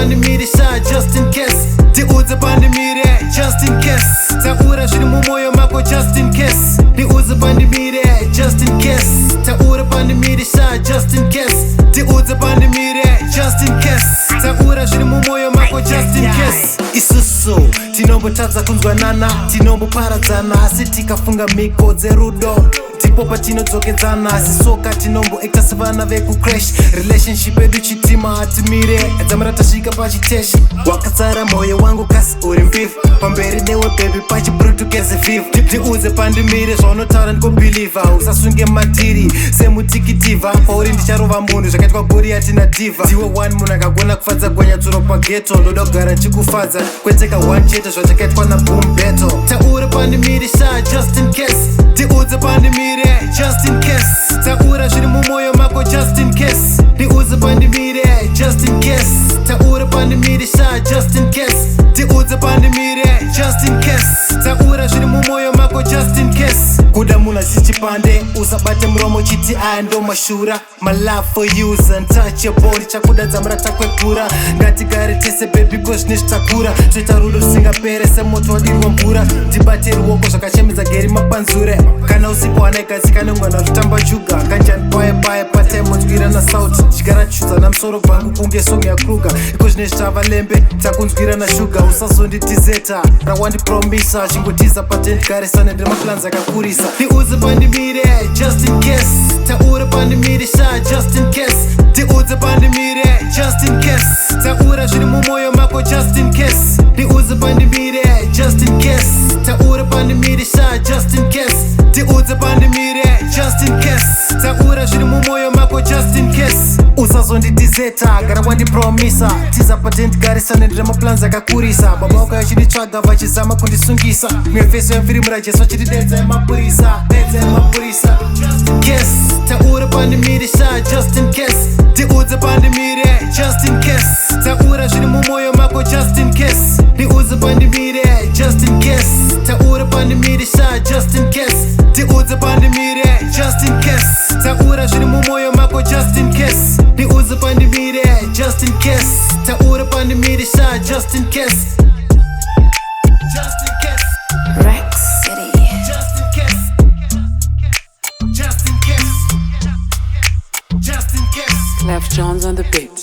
pandemirisha just in case. Tiudze pandemire just in case. Taura zviri mumwoyo mako just in case. Tiudze pandemire just in case. Taura pandemirisha just in case. Tiudze pandemire just in case. Taura zviri mumwoyo mako just in case. Isusu tinombotadza kunzwanana, tinomboparadzana asi tikafunga mhiko dzerudo. Ndipo patinodzokedzana asi soka tinomboekta sevana vekucrash. Relationship yedu chitima hatimire dzamara tasvika pachiteshi. Wakatsara mwoyo wangu kasi uri mbifu pamberi newe baby pachibrutukeze vivu. Tiudze pandemire zvaunotaura ndikobhiliva. Usasunge madhiri semutikitivha pauri ndicharova munhu zvakaitwa gori yatina divha. Tiwe one munhu akagona kufadza gwanyatsuro pageto. Ndoda kugara nchikufadza kweteka one chete zvachakaitwa naboom beto. Taura pandemirisha just in case. Tiudze pandemire just in case. Taura zviri mumwoyo mako just in case. Tiudze pandemire just in case. Taura pandemirisha just in case. Tiudze pandemire just in case. Taura zviri mumwoyo mako just in case. Kuda munhu achichipande usabate muromo chiti aya ndo mashura. My love for you is untouchable. Ndichakuda dzamara takwekura. Ngatigare tese baby cause nezvitakura. Toita rudo rusingapere semoto wadirwa mvura. Ndibate ruoko zvakachemedza geri mapanzure. Kana usipo wanaigadzika nengwana rutamba juga. Kanjani paye paye patime unzwirana sauti. Chigara chudza namusoro bvangu kunge song yakruga. Iko zvine zvitava lembe takunzwirana shuga. Usazonditizeta rawandipromisa. Chingotiza patent garisane ndemaplans akakurisa. Tiudze pandemire just in case. Taura pandemirisha just in case. Tiudze pandemire just in case. Taura zviri mumwoyo mako just in case. Tiudze pandemire just in case. Taura pandemirisha just in case. Tiudze pandemire just in case. Taura zviri mumwoyo mako just in case. Usazonditizeta gara wandipromisa. Tiza patent garisane ndemaplans akakurisa. Baba vako vachinditsvaga vachizama kundisungisa. Mefeso yemviri murajesu vachitidedza mapurisa. Case. Taura pandemirisha just in case. Tiudze pandemire just in case. Taura zviri mumwoyo mako just in case. Tiudze pandemire just in case. Taura pandemirisha just in case. Tiudze pandemire just in case. Taura zviri mumwoyo mako just in case. Tiudze pandemire just in case. Taura pandemirisha just in case. Just in case. Rex City. Just in case. Just in case. Just in case. Clef Jones on the beat.